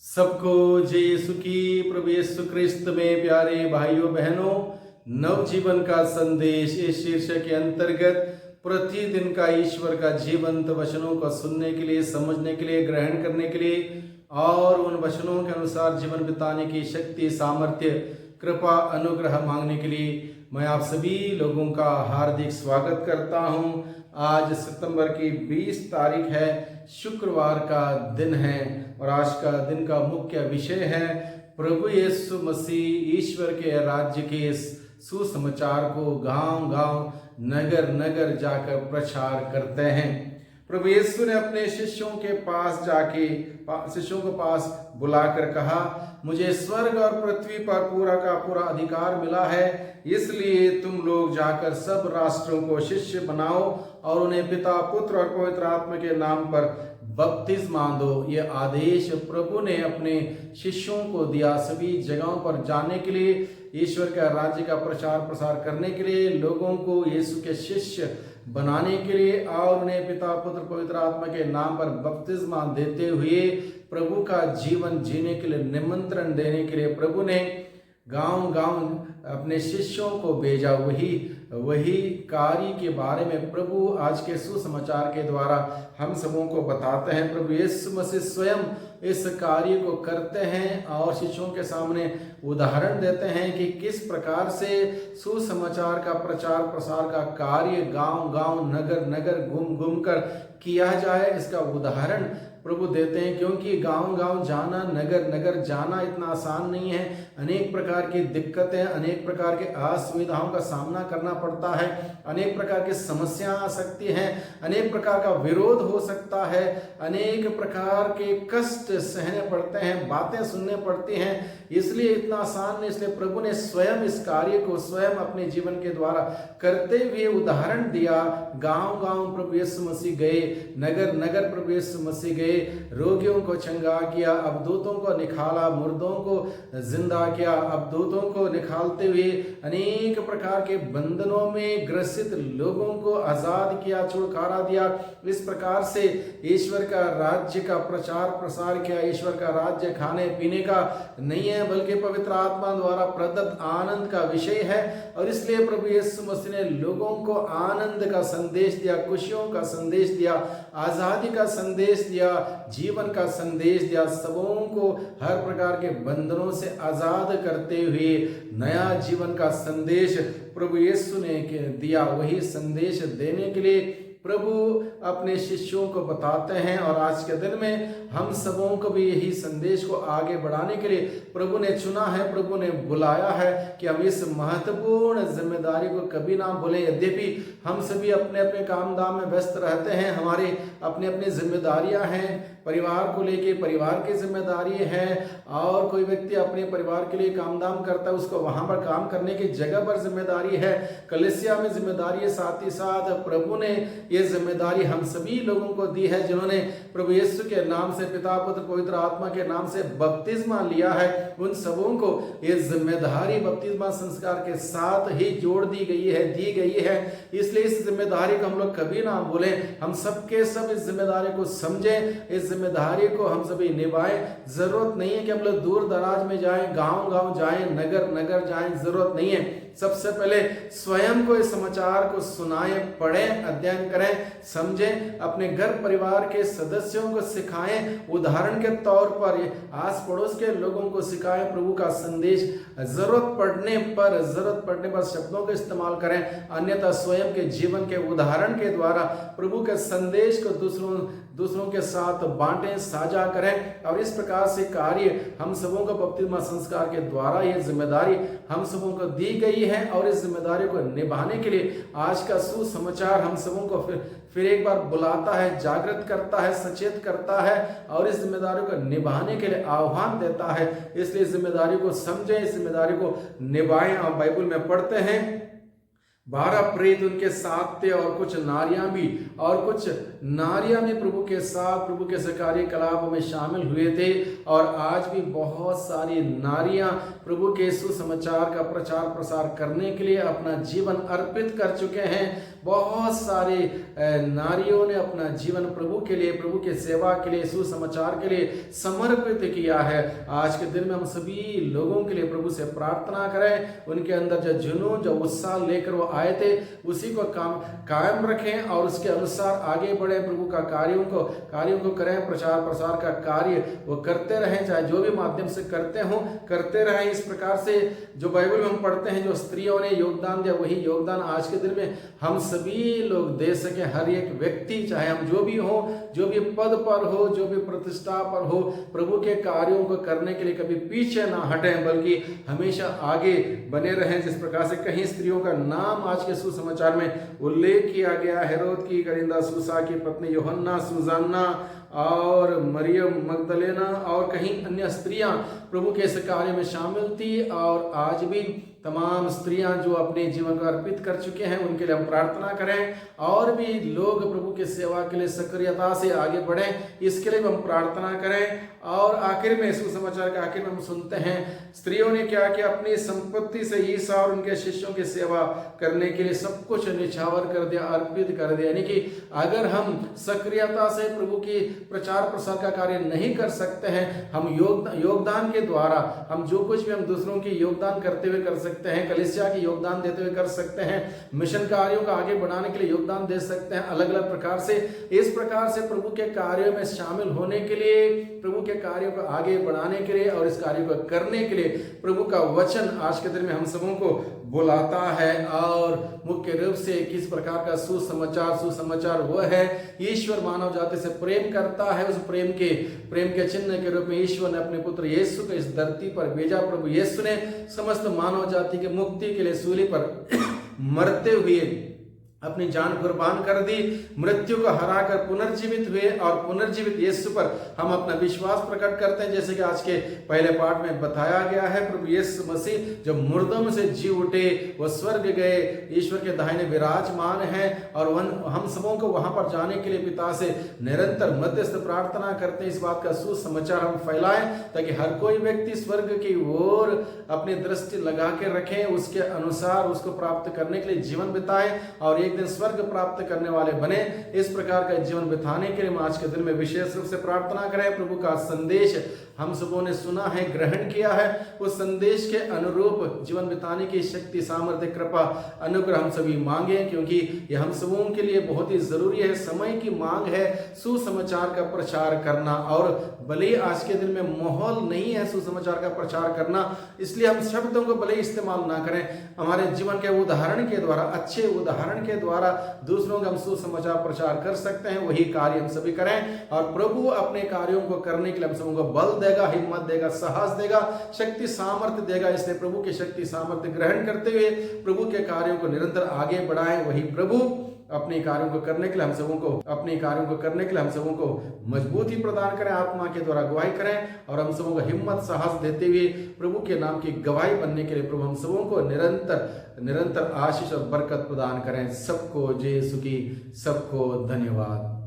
सबको जय यीशु की। प्रभु यीशु क्रिस्त में प्यारे भाइयों बहनों, नवजीवन का संदेश इस शीर्षक के अंतर्गत प्रतिदिन का ईश्वर का जीवंत वचनों को सुनने के लिए, समझने के लिए, ग्रहण करने के लिए और उन वचनों के अनुसार जीवन बिताने की शक्ति, सामर्थ्य, कृपा, अनुग्रह मांगने के लिए मैं आप सभी लोगों का हार्दिक स्वागत करता हूं। आज सितंबर की 20 तारीख है, शुक्रवार का दिन है और आज का दिन का मुख्य विषय है प्रभु यीशु मसीह ईश्वर के राज्य के सुसमाचार को गांव-गांव, नगर-नगर जाकर प्रचार करते हैं। प्रभु यीशु ने अपने शिष्यों के पास जाके शिष्यों के पास बुलाकर कहा, मुझे स्वर्ग और पृथ्वी पर पूरा का पूरा अधिकार मिला है, इसलिए तुम लोग जाकर सब राष्ट्रों को शिष्य बनाओ और उन्हें पिता, पुत्र और पवित्र आत्मा के नाम पर बपतिस्मा दो। ये आदेश प्रभु ने अपने शिष्यों को दिया, सभी जगहों पर जाने के लिए, ईश्वर का राज्य का प्रचार प्रसार करने के लिए, लोगों को यीशु के शिष्य बनाने के लिए और उन्हें पिता, पुत्र, पवित्र आत्मा के नाम पर बपतिस्मा देते हुए प्रभु का जीवन जीने के लिए निमंत्रण देने के लिए प्रभु ने गांव-गांव अपने शिष्यों को भेजा। वही कार्य के बारे में प्रभु आज के सुसमाचार के द्वारा हम सबों को बताते हैं। प्रभु यीशु मसीह स्वयं इस कार्य को करते हैं और शिष्यों के सामने उदाहरण देते हैं कि किस प्रकार से सुसमाचार का प्रचार प्रसार का कार्य गांव-गांव, नगर-नगर घूम कर किया जाए। इसका उदाहरण प्रभु देते हैं, क्योंकि गांव-गांव जाना, नगर-नगर जाना इतना आसान नहीं है। अनेक प्रकार की दिक्कतें, अनेक प्रकार के असुविधाओं का सामना करना पड़ता है, अनेक प्रकार की समस्याएं आ सकती हैं, अनेक प्रकार का विरोध हो सकता है, अनेक प्रकार के कष्ट सहने पड़ते हैं, बातें सुनने पड़ती हैं। इसलिए इतना आसान नहीं, इसलिए प्रभु ने स्वयं इस कार्य को स्वयं अपने जीवन के द्वारा करते हुए उदाहरण दिया। गांव-गांव प्रभु यीशु मसीह गए, नगर-नगर प्रभु यीशु मसीह गए, रोगियों को चंगा किया, अबदूतों को निकाला, मुर्दों को जिंदा किया, अबदूतों को निकालते हुए अनेक प्रकार के बंधनों में ग्रसित लोगों को आजाद किया, छुटकारा दिया। इस प्रकार से ईश्वर का राज्य का प्रचार प्रसार किया। ईश्वर का राज्य खाने पीने का नहीं है, बल्कि पवित्र आत्मा द्वारा प्रदत्त आनंद का विषय है। और इसलिए प्रभु यीशु मसीह ने लोगों को आनंद का संदेश दिया, खुशियों का संदेश दिया, आजादी का संदेश दिया, जीवन का संदेश दिया, सबों को हर प्रकार के बंधनों से आजाद करते हुए नया जीवन का संदेश प्रभु यीशु ने दिया। वही संदेश देने के लिए प्रभु अपने शिष्यों को बताते हैं और आज के दिन में हम सबों को भी यही संदेश को आगे बढ़ाने के लिए प्रभु ने चुना है, प्रभु ने बुलाया है कि हम इस महत्वपूर्ण जिम्मेदारी को कभी ना भूलें। यद्यपि हम सभी अपने अपने काम धाम में व्यस्त रहते हैं, हमारे अपने अपनी जिम्मेदारियां हैं, परिवार को लेके परिवार की जिम्मेदारी है, और कोई व्यक्ति अपने परिवार के लिए काम धाम करता है, उसको वहां पर काम करने की जगह पर जिम्मेदारी है, कलीसिया में जिम्मेदारी है। साथ ही साथ प्रभु ने ये जिम्मेदारी हम सभी लोगों को दी है जिन्होंने प्रभु यीशु के नाम से, पिता, पुत्र, पवित्र आत्मा के नाम से बपतिस्मा लिया है। उन सबों को ये जिम्मेदारी बपतिस्मा संस्कार के साथ ही जोड़ दी गई है। इसलिए इस जिम्मेदारी को हम लोग कभी ना भूलें, हम सबके सब इस जिम्मेदारी को समझें, इस जिम्मेदारी को हम सभी निभाएं। जरूरत नहीं है कि हम लोग दूर दराज में जाएं, गांव-गांव जाएं, नगर-नगर जाएं, जरूरत नहीं है। सबसे पहले स्वयं को इस समाचार को सुनाएं, पढ़ें, अध्ययन करें, समझें, अपने घर परिवार के सदस्यों को सिखाएं, उदाहरण के तौर पर आस पड़ोस के लोगों को सिखाएं प्रभु का संदेश। जरूरत पड़ने पर शब्दों का इस्तेमाल करें, अन्यथा स्वयं के जीवन के उदाहरण के द्वारा प्रभु के संदेश को दूसरों के साथ बांटें, साझा करें। और इस प्रकार से कार्य हम सबों को बपतिस्मा संस्कार के द्वारा ये जिम्मेदारी हम सबों को दी गई है और इस जिम्मेदारी को निभाने के लिए आज का सुसमाचार हम सबों को फिर एक बार बुलाता है, जागृत करता है, सचेत करता है और इस जिम्मेदारी को निभाने के लिए आह्वान देता है। इसलिए इस जिम्मेदारी को समझें, इस जिम्मेदारी को निभाएं। आप बाइबल में पढ़ते हैं, 12 प्रेत उनके साथ थे और कुछ नारियां भी प्रभु के साथ प्रभु के कार्यकलाप में शामिल हुए थे। और आज भी बहुत सारी नारियां प्रभु के सुसमाचार का प्रचार प्रसार करने के लिए अपना जीवन अर्पित कर चुके हैं। बहुत सारे नारियों ने अपना जीवन प्रभु के लिए, प्रभु के सेवा के लिए, सुसमाचार के लिए समर्पित किया है। आज के दिन में हम सभी लोगों के लिए प्रभु से प्रार्थना करें, उनके अंदर जो जुनून, जो उत्साह लेकर वो आए थे उसी को कायम रखें और उसके अनुसार आगे बढ़े। प्रभु का कार्यों को करें, प्रचार प्रसार का कार्य वो करते रहें, चाहे जो भी माध्यम से करते रहें। इस प्रकार से जो बाइबल में हम पढ़ते हैं, जो स्त्रियों ने योगदान दिया, वही योगदान आज के दिन में हम सभी लोग दे सके। हर एक व्यक्ति, चाहे हम जो भी हो, जो भी पद पर हो, जो भी प्रतिष्ठा पर हो, प्रभु के कार्यों को करने के लिए कभी पीछे ना हटें, बल्कि हमेशा आगे बने रहें। जिस प्रकार से कहीं स्त्रियों का नाम आज के सुसमाचार में उल्लेख किया गया, हेरोद की, करिंदा सूसा की पत्नी यूहन्ना, सुजाना और मरियम मगदलेना और कहीं अन्य स्त्रियां प्रभु के इस कार्य में शामिल थी। और आज भी तमाम स्त्रियां जो अपने जीवन को अर्पित कर चुके हैं, उनके लिए हम प्रार्थना करें। और भी लोग प्रभु की सेवा के लिए सक्रियता से आगे बढ़ें, इसके लिए हम प्रार्थना करें। और आखिर में, सुसमाचार के आखिर में हम सुनते हैं स्त्रियों ने क्या किया, अपनी संपत्ति से ईसा और उनके शिष्यों की सेवा करने के लिए सब कुछ निछावर कर दिया, अर्पित कर दिया। यानी कि अगर हम सक्रियता से प्रभु की प्रचार प्रसार का कार्य नहीं कर सकते हैं, हम योगदान के द्वारा हम जो कुछ भी हम दूसरों की योगदान करते हुए कर सकते हैं, कलीसिया की योगदान देते हुए कर सकते हैं, मिशन कार्यों को आगे बढ़ाने के लिए योगदान दे सकते हैं अलग अलग प्रकार से। इस प्रकार से प्रभु के कार्यों में शामिल होने के लिए, प्रभु के कार्यों को आगे बढ़ाने के लिए और इस कार्य को करने के लिए प्रभु का वचन आज के दिन में हम सबों को बुलाता है। और मुख्य रूप से किस प्रकार का सुसमाचार वो है, ईश्वर मानव जाति से प्रेम करता है। उस प्रेम के चिन्ह के रूप में ईश्वर ने अपने पुत्र यीशु को इस धरती पर भेजा। प्रभु यीशु ने समस्त मानव जाति के मुक्ति के लिए सूली पर मरते हुए अपनी जान कुर्बान कर दी, मृत्यु को हराकर पुनर्जीवित हुए और पुनर्जीवित यीशु पर हम अपना विश्वास प्रकट करते हैं। जैसे कि आज के पहले पाठ में बताया गया है, प्रभु यीशु मसीह जब मुर्दों में से जी उठे, वो स्वर्ग गए, ईश्वर के दाहिने विराजमान हैं और हम सबों को वहां पर जाने के लिए पिता से निरंतर मध्यस्थ प्रार्थना करते हैं। इस बात का सुसमाचार हम फैलाएं ताकि हर कोई व्यक्ति स्वर्ग की ओर अपनी दृष्टि लगा के रखें, उसके अनुसार उसको प्राप्त करने के लिए जीवन बिताएं और एक दिन स्वर्ग प्राप्त करने वाले बने। इस प्रकार का जीवन बिताने के लिए आज के दिन में विशेष रूप से प्रार्थना करें। प्रभु का संदेश हम सबों ने सुना है, ग्रहण किया है, उस संदेश के अनुरूप जीवन बिताने की शक्ति, सामर्थ्य, कृपा, अनुग्रह हम सभी मांगे, क्योंकि यह हम सबों के लिए बहुत ही जरूरी है। समय की मांग है सुसमाचार का प्रचार करना। और भले आज के दिन में माहौल नहीं है सुसमाचार का प्रचार करना, इसलिए हम शब्दों को भले इस्तेमाल ना करें, हमारे जीवन के उदाहरण के द्वारा, अच्छे उदाहरण के द्वारा दूसरों का हम सुसमाचार प्रचार कर सकते हैं। वही कार्य हम सभी करें और प्रभु अपने कार्यों को करने के लिए हम सबों को बल देगा, हिम्मत देगा, साहस देगा, शक्ति सामर्थ्य देगा। इसलिए प्रभु की शक्ति सामर्थ्य ग्रहण करते हुए प्रभु के कार्यों को निरंतर आगे बढ़ाएं। वही प्रभु अपने कार्यों को करने के लिए हम सबों को मजबूती प्रदान करें, आत्मा के द्वारा गवाही करें और हम सबों को हिम्मत साहस देते हुए प्रभु के नाम की गवाही बनने के लिए प्रभु हम सबों को निरंतर आशीष और बरकत प्रदान करें। सबको जय यीशु की, सबको धन्यवाद।